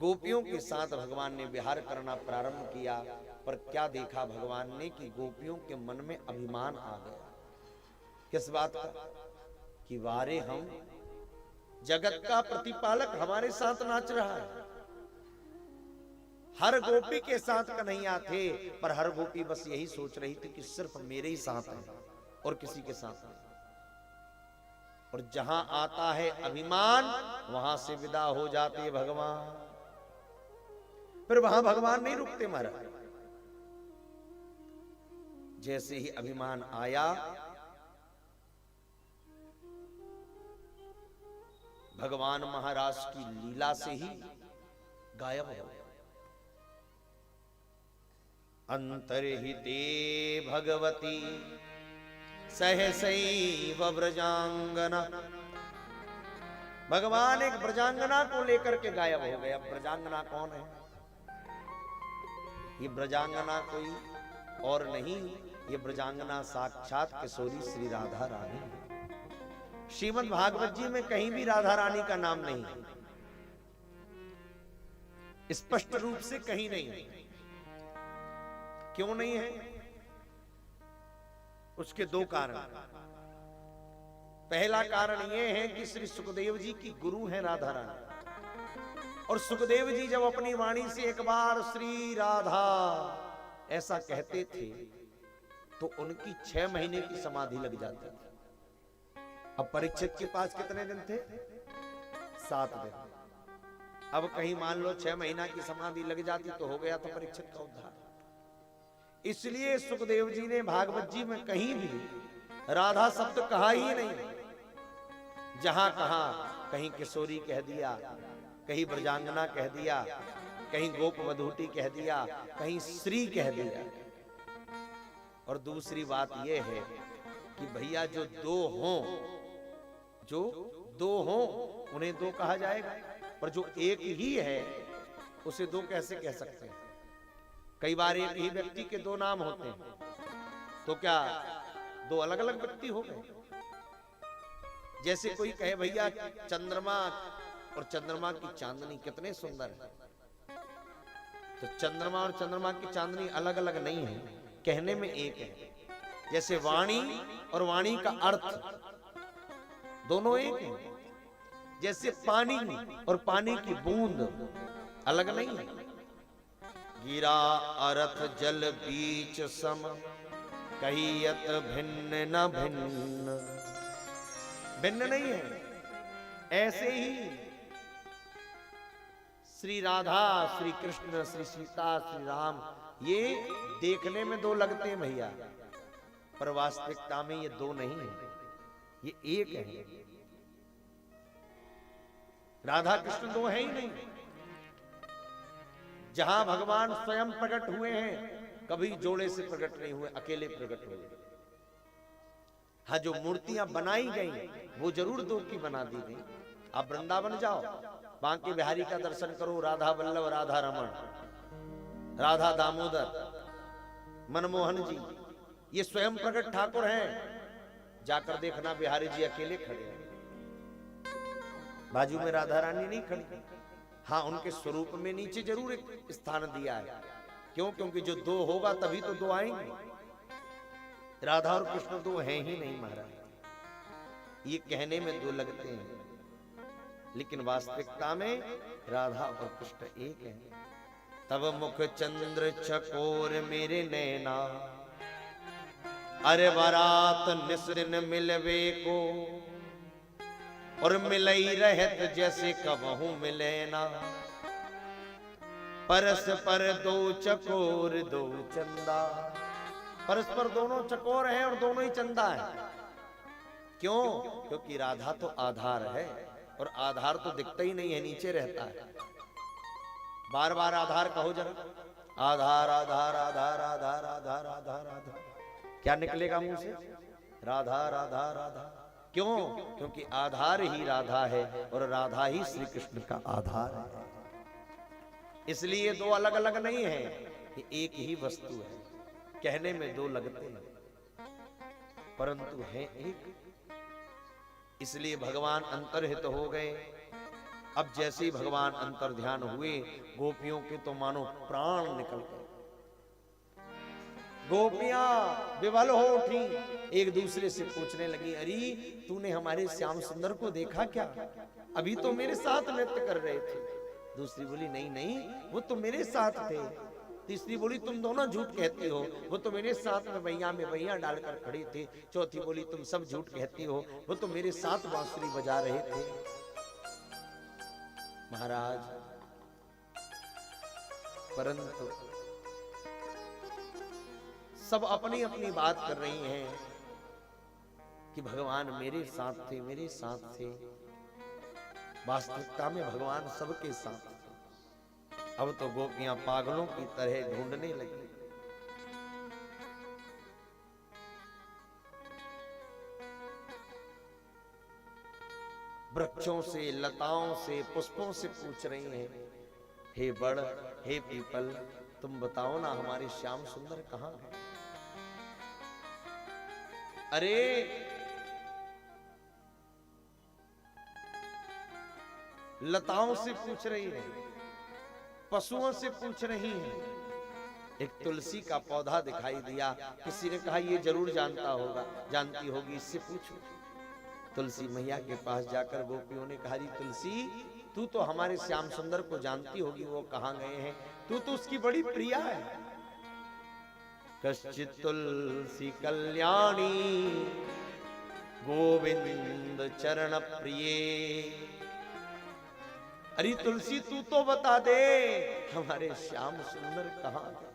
गोपियों के साथ भगवान ने विहार करना प्रारंभ किया, पर क्या देखा भगवान ने कि गोपियों के मन में अभिमान आ गया। किस बात का? कि वारे हम जगत का प्रतिपालक हमारे साथ नाच रहा है। हर गोपी के साथ कन्हैया थे, पर हर गोपी बस यही सोच रही थी कि सिर्फ मेरे ही साथ है और किसी के साथ नहीं। और जहां आता है अभिमान, वहां से विदा हो जाते हैं भगवान। फिर वहां भगवान नहीं रुकते महाराज। जैसे ही अभिमान आया, भगवान महाराज की लीला से ही गायब हो गया। अंतर्हिते भगवती सहसैव ब्रजांगना। भगवान एक ब्रजांगना को लेकर के गायब हो गए। अब ब्रजांगना कौन है? ये ब्रजांगना कोई और नहीं, ये ब्रजांगना साक्षात किशोरी श्री राधा रानी। श्रीमद् भागवत जी में कहीं भी राधा रानी का नाम नहीं है, स्पष्ट रूप से कहीं नहीं है। क्यों नहीं है? उसके दो कारण। पहला कारण यह है कि श्री सुखदेव जी की गुरु है राधा रानी, और सुखदेव जी जब अपनी वाणी से एक बार श्री राधा ऐसा कहते थे तो उनकी 6 महीने की समाधि लग जाती थी। अब परीक्षित के पास कितने दिन थे? 7 दिन। अब कहीं मान लो 6 महीना की समाधि लग जाती तो हो गया था परीक्षित का उद्धार। इसलिए सुखदेव जी ने भागवत जी में कहीं भी राधा शब्द कहा ही नहीं। जहां कहा, कहीं किशोरी कह दिया, कहीं ब्रजांगना कह दिया, कहीं गोप वधूटी कह दिया, कहीं श्री कह दिया। और दूसरी बात यह है कि भैया जो दो हों उन्हें दो कहा जाएगा, पर जो एक ही है उसे दो कैसे कह सकते हैं? कई बार एक ही व्यक्ति के 2 नाम होते हैं, तो क्या 2 अलग अलग व्यक्ति हो गए? जैसे कोई कहे भैया चंद्रमा और चंद्रमा की चांदनी कितने सुंदर है, तो चंद्रमा और चंद्रमा की चांदनी अलग अलग नहीं है, कहने में एक है। जैसे वाणी और वाणी का अर्थ दोनों एक है। जैसे पानी और पानी की बूंद अलग नहीं है। गिरा अर्थ जल बीच सम, कहियत भिन्न न भिन्न। भिन्न नहीं है। ऐसे ही श्री राधा, श्री कृष्ण, श्री सीता, श्री राम, ये देखने में 2 लगते हैं भैया, पर वास्तविकता में ये 2 नहीं है, ये एक है। राधा कृष्ण 2 है ही नहीं। जहां भगवान स्वयं प्रकट हुए हैं, कभी जोड़े से प्रकट नहीं हुए, अकेले प्रकट हुए। हाँ, जो मूर्तियां बनाई गई वो जरूर 2 की बना दी गई। आप वृंदावन जाओ, बांके बिहारी का दर्शन करो, राधा वल्लभ, राधा रमण, राधा दामोदर, मनमोहन जी, ये स्वयं प्रकट ठाकुर हैं। जाकर देखना, बिहारी जी अकेले खड़े हैं, बाजू में राधा रानी नहीं खड़ी। हाँ, उनके स्वरूप में नीचे जरूर एक स्थान दिया है। क्यों? क्योंकि जो 2 होगा तभी तो 2 आएंगे। राधा और कृष्ण 2 हैं ही नहीं महाराज। ये कहने में 2 लगते हैं, लेकिन वास्तविकता में राधा और कृष्ण एक हैं। तब मुख चंद्र चकोर मेरे नैना, अरे बारात निसरिन मिलवे को, और मिलई रहत जैसे कबहू मिले ना। परस पर 2 चकोर 2 चंदा। परस्पर दोनों चकोर हैं और दोनों ही चंदा है। क्यों? क्योंकि राधा तो आधार है, और आधार तो दिखता ही नहीं है, नीचे रहता है। बार बार आधार कहो जरा, आधार आधार आधार आधार आधार आधार आधार, क्या निकलेगा मुंह से? राधा राधा राधा। क्यों? क्योंकि आधार ही राधा है और राधा ही श्री कृष्ण का आधार है। इसलिए 2 अलग अलग नहीं है, ये एक ही वस्तु है। कहने में 2 लगते हैं, परंतु है एक। इसलिए भगवान अंतर्हित हो गए। अब जैसे ही भगवान अंतर ध्यान हुए, गोपियों के तो मानो प्राण निकल गए। गोपियां विवल हो उठी, एक दूसरे से पूछने लगी, अरे तूने हमारे श्याम सुंदर को देखा क्या? अभी तो मेरे साथ नृत्य कर रहे थे। दूसरी बोली, नहीं नहीं, वो तो मेरे साथ थे। तीसरी बोली, तुम दोनों झूठ कहती हो, वो तो मेरे साथ में भैया डालकर खड़े थे। चौथी बोली, तुम सब झूठ कहती हो, वो तो मेरे साथ बांसुरी बजा रहे थे। महाराज, परंतु सब अपनी अपनी बात कर रही हैं कि भगवान मेरे साथ थे, मेरे साथ थे। वास्तविकता में भगवान सबके साथ थे। अब तो गोपियां पागलों की तरह ढूंढने लगी। वृक्षों से, लताओं से, पुष्पों से पूछ रही हैं, हे बड़, हे पीपल, तुम बताओ ना हमारे श्याम सुंदर कहां है? अरे लताओं से पूछ रही है, पशुओं से पूछ रही है। एक तुलसी का पौधा दिखाई दिया, किसी ने कहा ये जरूर जानता होगा, जानती होगी, इससे पूछो। तुलसी मैया के पास जाकर गोपियों ने कहा, तुलसी, तू तो हमारे श्याम सुंदर को जानती होगी, वो कहां गए हैं? तू तो उसकी बड़ी प्रिया है। कश्चित तुलसी कल्याणी गोविंद चरण प्रिये। अरे तुलसी, तू तो बता दे हमारे श्याम सुंदर कहां गए?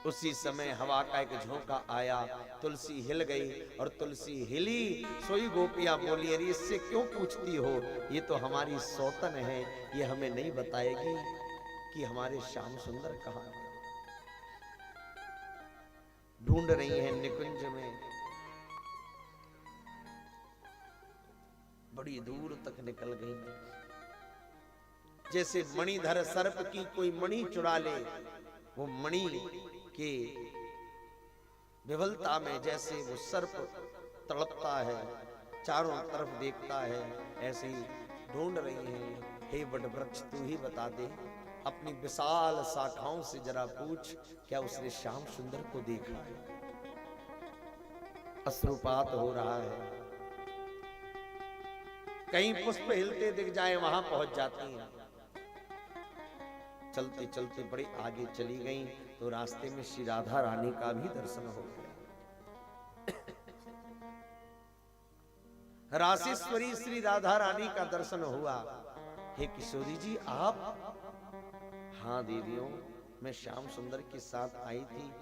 उसी समय हवा का एक झोंका आया, तुलसी हिल गई, और तुलसी हिली, सोई गोपियां बोली, अरे इससे क्यों पूछती हो? ये तो हमारी सौतन है, ये हमें नहीं बताएगी कि हमारे श्याम सुंदर कहां है। ढूंढ रही हैं निकुंज में, बड़ी दूर तक निकल गई। जैसे मणिधर सर्प की कोई मणि चुरा ले, वो मणि के विफलता में जैसे वो सर्प तड़पता है, चारों तरफ देखता है, ऐसे ही ढूंढ रही है। हे वट वृक्ष, तू ही बता दे, अपनी विशाल शाखाओं से जरा पूछ, क्या उसने श्याम सुंदर को देखा है? अश्रुपात हो रहा है। कहीं पुष्प हिलते दिख जाए, वहां पहुंच जाती हैं। चलते चलते बड़े आगे चली गई तो रास्ते में श्री राधा रानी का भी दर्शन हो गया। रासेश्वरी श्री राधा रानी का दर्शन हुआ। हे किशोरी जी, आप? हाँ दीदियों, मैं श्याम सुंदर के साथ आई थी,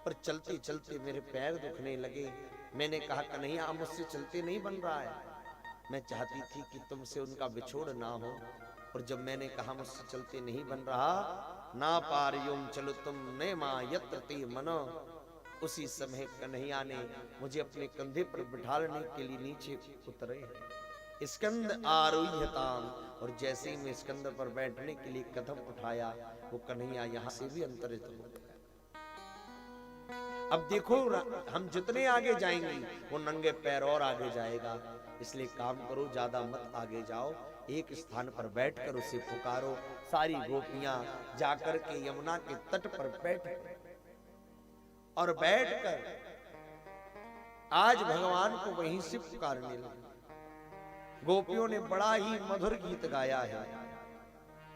पर चलते चलते मेरे पैर दुखने लगे। मैंने कहा, कन्हैया, अब मुझसे चलते नहीं बन रहा है। मैं चाहती थी कि तुमसे उनका बिछोड़ ना हो, और जब मैंने कहा मुझसे चलते नहीं बन रहा, ना पारियुम चलो तुम ने मां यत्र ते मनो, उसी समय कन्हैया ने मुझे अपने कंधे पर बिठाने के लिए नीचे उतरे। स्कंद आरोह्यताम, और जैसे ही मैं स्कंद पर बैठने के लिए कदम उठाया, वो कन्हैया यहां से भी अंतरित हो गया। अब देखो, हम जितने आगे जाएंगे वो नंगे पैर और आगे जाएगा। इसलिए काम करो, ज्यादा मत आगे जाओ, एक स्थान पर बैठकर उसे पुकारो। सारी गोपियां जाकर के यमुना के तट पर बैठ और बैठकर आज भगवान को वहीं से पुकारने लगी। गोपियों ने बड़ा ही मधुर गीत गाया है।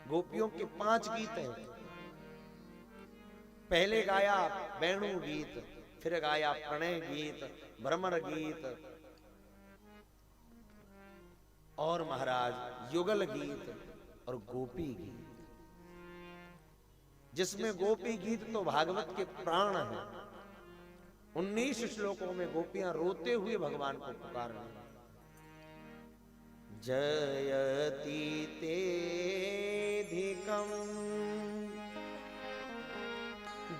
गोपियों के 5 गीत हैं। पहले गाया वेणु गीत, फिर गाया प्रणय गीत, भ्रमर गीत, और महाराज युगल गीत और गोपी गीत, जिसमें गोपी गीत तो भागवत के प्राण हैं। 19 श्लोकों में गोपियां रोते हुए भगवान को पुकार रही हैं। जयति तेधिकं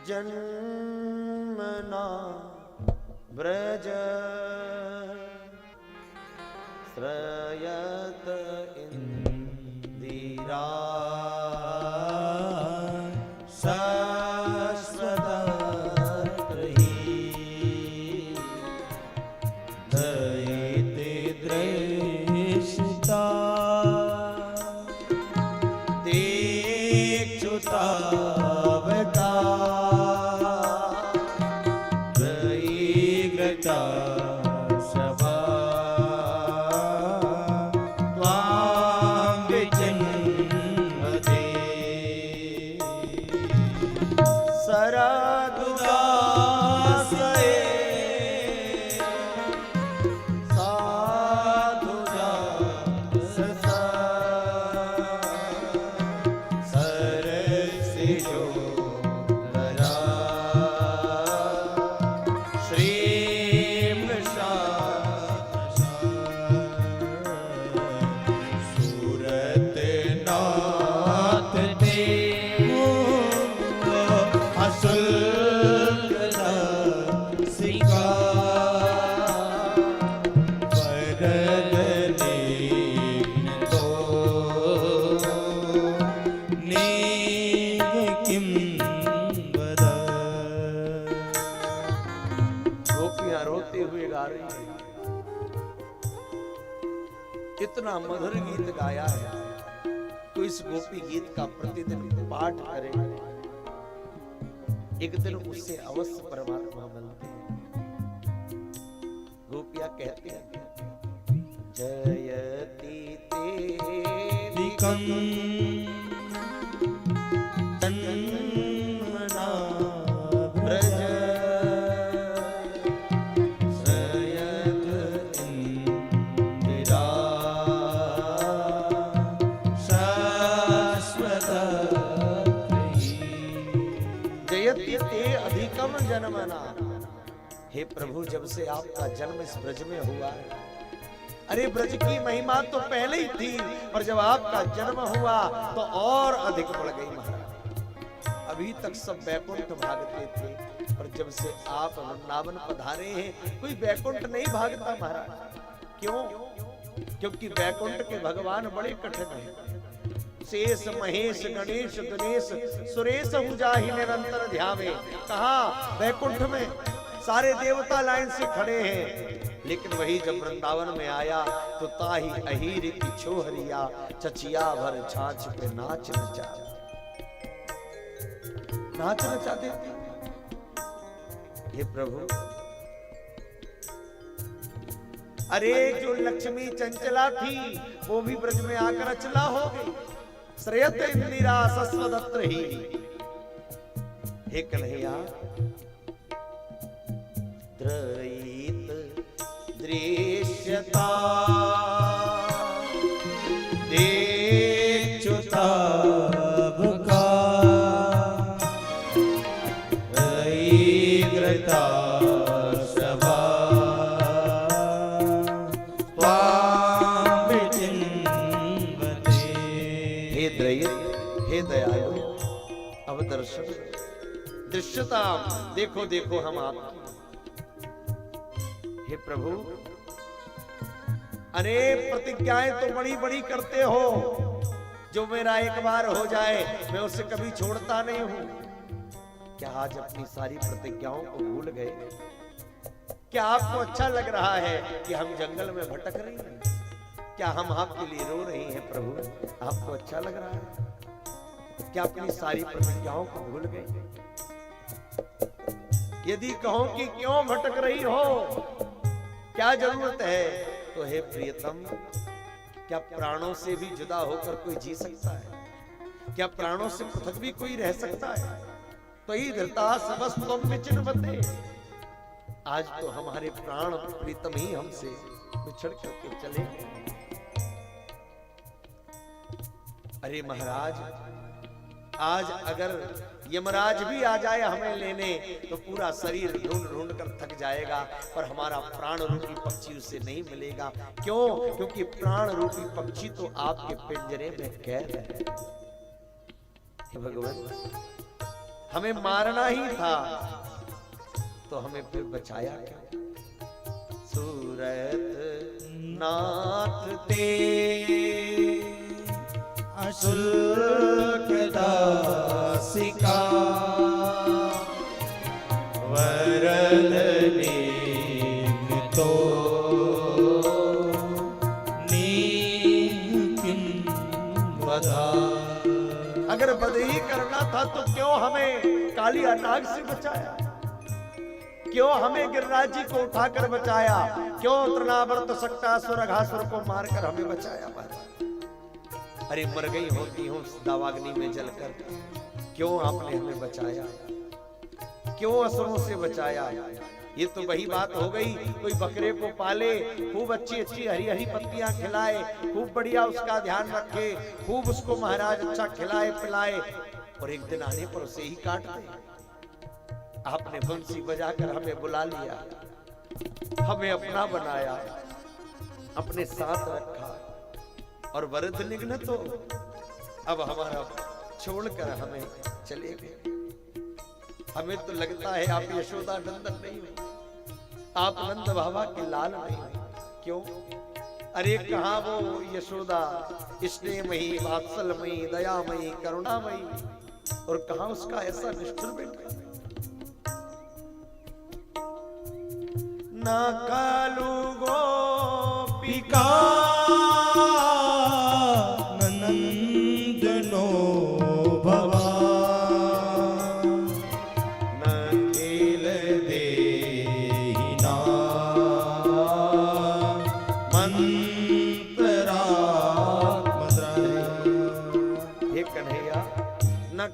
जन्मना व्रज श्रयत इंदिरा इतना मधुर गीत गाया है, तो इस गोपी गीत का प्रतिदिन पाठ करे, एक दिन उससे अवश्य परमात्मा मिलते हैं। गोपियां कहती हैं जयति तेदिकं तन्मना ब्रज सयत इंदिरा शाश्वत। जयति ते अधिकम जन्मना। हे प्रभु, जब से आपका जन्म इस ब्रज में हुआ है, अरे ब्रज की महिमा तो पहले ही थी, पर जब आपका जन्म हुआ तो और अधिक बढ़ गई महाराज। अभी तक सब बैकुंठ भागते थे, पर जब से आप वृंदावन पधारे हैं, कोई बैकुंठ नहीं भागता महाराज। क्यों? क्योंकि बैकुंठ के भगवान बड़े कठिन हैं। शेष महेश गणेश गणेश सुरेश हूँ जाहि निरंतर ध्यावे। कहा बैकुंठ में सारे देवता लाइन से खड़े हैं, लेकिन वही जब वृंदावन में आया तो ताही अहीर की छोहरिया चचिया भर छाछ पे नाच नचा देती। हे प्रभु, अरे जो लक्ष्मी चंचला थी वो भी ब्रज में आकर अचला हो गई। श्रेयत इंदिरा सस्वदत्र ही। हे कन्हैया, द्रयित दृश्यता देचुता भका रईग्रता सभा त्वां विचिन्वते। हे द्रयित, हे दयालु, अब दर्शन दृश्यता देखो देखो हम आपकी। हे प्रभु, अरे प्रतिज्ञाएं तो बड़ी बड़ी करते हो, जो मेरा एक बार हो जाए मैं उसे कभी छोड़ता नहीं हूं। क्या आज अपनी सारी प्रतिज्ञाओं को भूल गए? क्या आपको अच्छा लग रहा है कि हम जंगल में भटक रही हैं? क्या हम आपके लिए रो रही हैं प्रभु? आपको अच्छा लग रहा है? क्या अपनी सारी प्रतिज्ञाओं को भूल गए? यदि कहो कि क्यों भटक रही हो, क्या जरूरत है, तो हे प्रियतम, क्या प्राणों से भी जुदा होकर कोई जी सकता है? क्या प्राणों से पृथक भी कोई रह सकता है? तो ही धृता सबस्तुम विचिन्वते। आज तो हमारे प्राण प्रीतम ही हमसे बिछड़ करके चले गए। अरे महाराज, आज अगर यमराज भी आ जाए हमें लेने तो पूरा शरीर ढूंढ ढूंढ कर थक जाएगा, पर हमारा प्राण रूपी पक्षी उसे नहीं मिलेगा। क्यों? क्योंकि प्राण रूपी पक्षी तो आपके पिंजरे में कैद है। भगवान, हमें मारना ही था तो हमें फिर बचाया क्या? सूरत नाथ ते अशुल्क दासिका वरदने तो नीकिन बधा। अगर बध ही करना था तो क्यों हमें कालिया नाग से बचाया? क्यों हमें गिरिराज जी को उठाकर बचाया? क्यों तृणावर्त सक्टासुर अघासुर को मारकर हमें बचाया? अरे मर गई होती हूँ दावाग्नि में जलकर, क्यों आपने हमें बचाया? क्यों असुरों से बचाया? ये तो वही बात हो गई, कोई बकरे को पाले, खूब अच्छी अच्छी हरी हरी पत्तियां खिलाए, खूब बढ़िया उसका ध्यान रखे, खूब उसको महाराज अच्छा खिलाए पिलाए, और एक दिन आने पर उसे ही काट दे। आपने बंसी बजाकर हमें बुला लिया, हमें अपना बनाया, अपने साथ रखा, और वरद निघ्न तो अब हमारा छोड़कर हमें चले गए। हमें तो लगता है आप यशोदा नंदन नहीं हो, आप नंद बाबा के लाल नहीं हो। क्यों? अरे कहाँ वो यशोदा स्नेहमयी, वात्सल्यमयी, दयामयी, करुणामयी, और कहाँ उसका ऐसा निष्ठुर बेटा? ना कालू गोपिका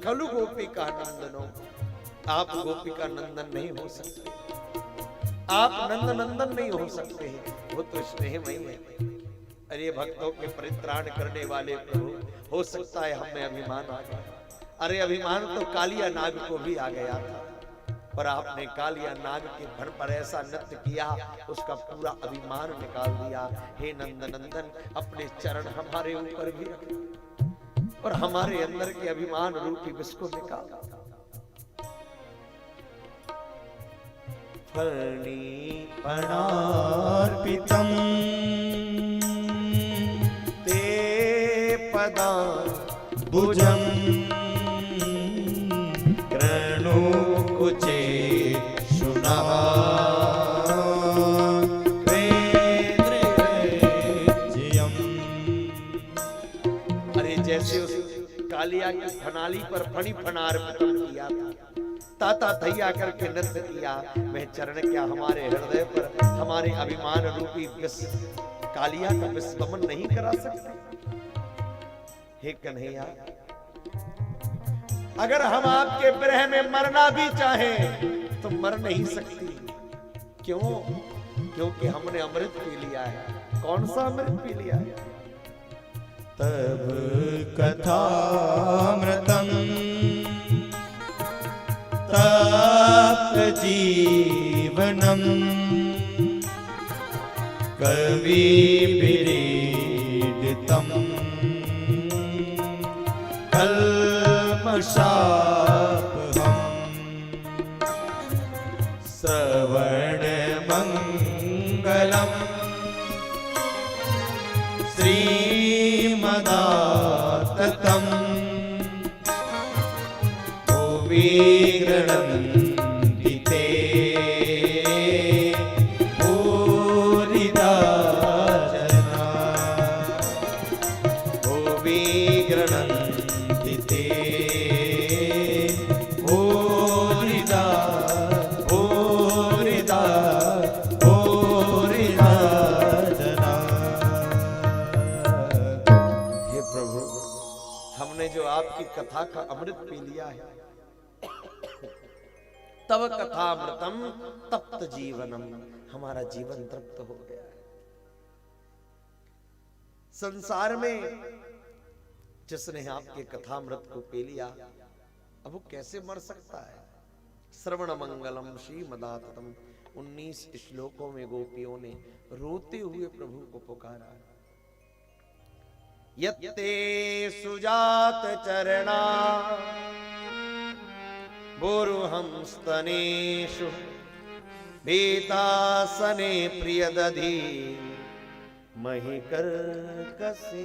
खलु गोपिका नंदनो, आप गोपिका नंदन नहीं हो सकते, आप नंद नंदन नहीं हो सकते हैं, वो तो स्नेहमयी है। अरे भक्तों के परित्राण करने वाले प्रभु, हो सकता है हमें अभिमान आ गया। अरे अभिमान तो कालिया नाग को भी आ गया था, पर आपने कालिया नाग के भर पर ऐसा नृत्य किया, उसका पूरा अभिमान निकाल दिया। हे नंद नंदन, अपने चरण हमारे ऊपर भी रख और हमारे अंदर के अभिमान रूपी विष को निकाल। फणिपणार्पितम् ते पदा भुजं कृणुकुचे शुनः अरे जैसे उस कालिया की फनाली पर फणी फणार्पितम किया था, ताता थैया करके नृत्य किया, वह चरण क्या हमारे हृदय पर हमारे अभिमान रूपी विष कालिया का विस्मरण नहीं करा सकते? हे कन्हैया, अगर हम आपके विरह में मरना भी चाहें तो मर नहीं सकती। क्यों? क्योंकि हमने अमृत पी लिया है। कौन सा अमृत पी लिया है? तब कथामृतम् तप्त जीवनम् कवि विरीडितम् कल्मषापहम् श्रवण मंगलम् श्रीमदाततम् गृह्णन्ति ते भूरिदा जना, भुवि गृह्णन्ति ते भूरिदा भूरिदा भूरिदा जना। हे प्रभु, हमने जो आपकी कथा का अमृत पी लिया है, तब कथामृतम तप्त जीवनम, हमारा जीवन तृप्त हो गया है। संसार में जिसने आपके कथामृत को पी लिया, अब वो कैसे मर सकता है? श्रवण मंगलम श्रीमदाततम 19 श्लोकों में गोपियों ने रोते हुए प्रभु को पुकारा। यत्ते सुजात चरणा बोरुहं स्तनेषु भीतासने प्रियदधि महिकर्कसे।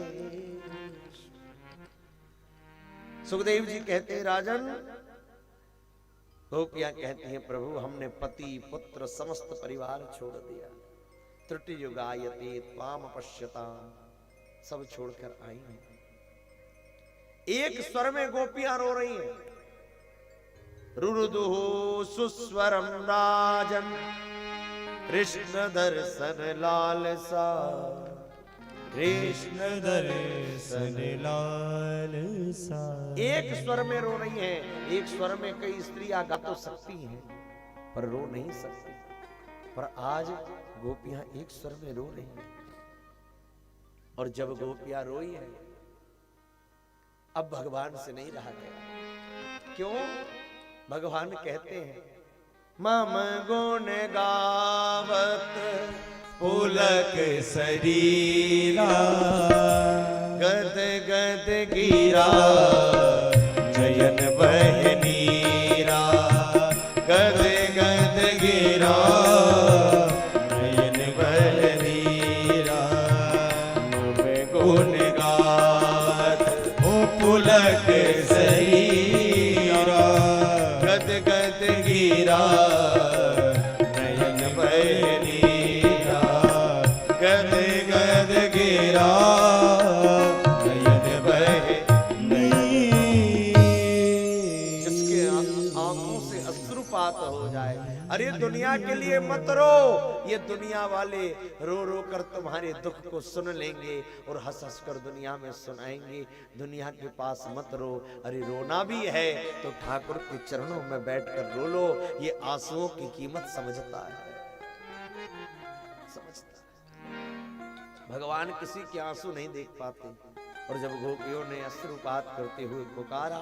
सुखदेव जी कहते हैं, राजन, गोपियां कहती हैं, प्रभु हमने पति पुत्र समस्त परिवार छोड़ दिया। त्रुटि युगायते त्वाम पश्यता, सब छोड़कर आई हैं। एक स्वर में गोपियां रो रही हैं। रुरुदुः सुस्वरम राजन कृष्ण दर्शन लालसा, कृष्ण दर्शन लालसा। एक स्वर में रो रही हैं। एक स्वर में कई स्त्रियां गा तो सकती हैं पर रो नहीं सकती, पर आज गोपियां एक स्वर में रो रही हैं। और जब गोपियां रोई है, अब भगवान से नहीं रहा गया। क्यों? भगवान कहते हैं, मम गुण गावत पुलक शरीरा, गद गद गिरा नयन बहनीरा, गद गद गिरा नयन बहनीरा। मम गुण गावत पुलक शरीरा, गद गद गिरा नयन बहनीरा, गद गद गिरा नयन बहनीरा। जिसके आंखों से अश्रुपात हो जाए। अरे दुनिया दुनिया के लिए मत रो, ये दुनिया वाले रो रो कर तुम्हारे दुख को सुन लेंगे और हंस हंस कर दुनिया में सुनाएंगे। दुनिया के पास मत रो। अरे रोना भी है तो ठाकुर के चरणों में बैठकर रो लो। ये आंसुओं की कीमत समझता है, समझता है। भगवान किसी के आंसू नहीं देख पाते। और जब गोपियों ने अश्रुपात करते हुए पुकारा,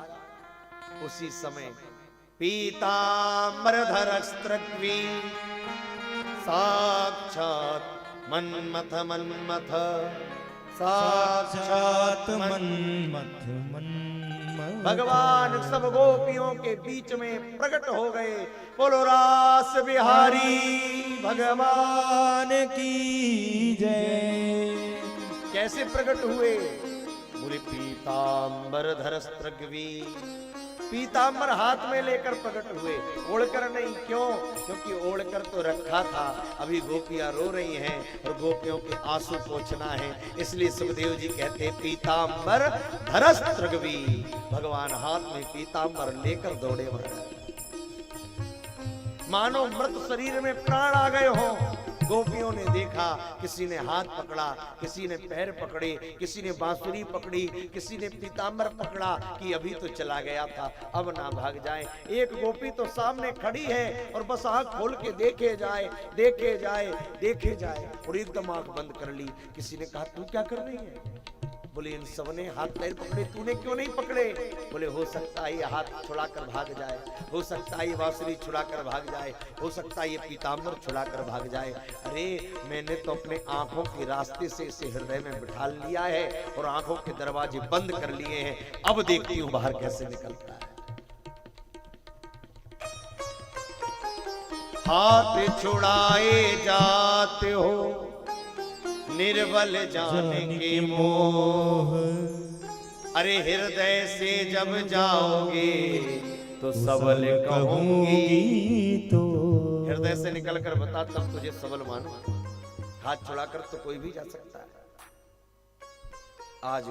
उसी समय पीताम्बरधरस्त्रग्वी साक्षात मन्मथ मन्मथ, साक्षात मन्मथ मन्मथ, भगवान सब गोपियों के बीच में प्रकट हो गए। बोलो रास बिहारी भगवान की जय। कैसे प्रकट हुए? बोले पीताम्बरधर स्त्रग्वी, पीताम्बर हाथ में लेकर प्रकट हुए, ओढ़कर नहीं। क्यों? क्योंकि ओढ़कर तो रखा था, अभी गोपियां रो रही हैं और गोपियों के आंसू पोंछना है, इसलिए सुखदेव जी कहते पीताम्बर धरस्त्रग्वी। भगवान हाथ में पीताम्बर लेकर दौड़े वहां, मानो मृत शरीर में प्राण आ गए हो। गोपियों ने देखा, किसी ने हाथ पकड़ा, किसी ने पैर पकड़े, किसी ने बांसुरी पकड़ी, किसी ने पीताम्बर पकड़ा कि अभी तो चला गया था, अब ना भाग जाए। एक गोपी तो सामने खड़ी है और बस आंख खोल के देखे जाए, देखे जाए, देखे जाए, और एकदम आंख बंद कर ली। किसी ने कहा तू क्या कर रही है? बोले इन सबने हाथ पैर पकड़े, तूने क्यों नहीं पकड़े? बोले हो सकता है ये हाथ छुड़ाकर भाग जाए, हो सकता है ये बांसुरी छुड़ाकर भाग जाए, हो सकता है ये पीताम्बर छुड़ाकर भाग जाए। अरे मैंने तो अपने आंखों के रास्ते से इसे हृदय में बिठा लिया है और आंखों के दरवाजे बंद कर लिए हैं, अब देखती हूं बाहर कैसे निकलता है। हाथ छुड़ाए जाते हो निर्बल जाने के मोह, अरे हृदय से जब जाओगे तो सबल कहूंगी। तो हृदय से निकल कर बता, तब तुझे सबल मानो। हाथ छुड़ाकर तो कोई भी जा सकता है। आज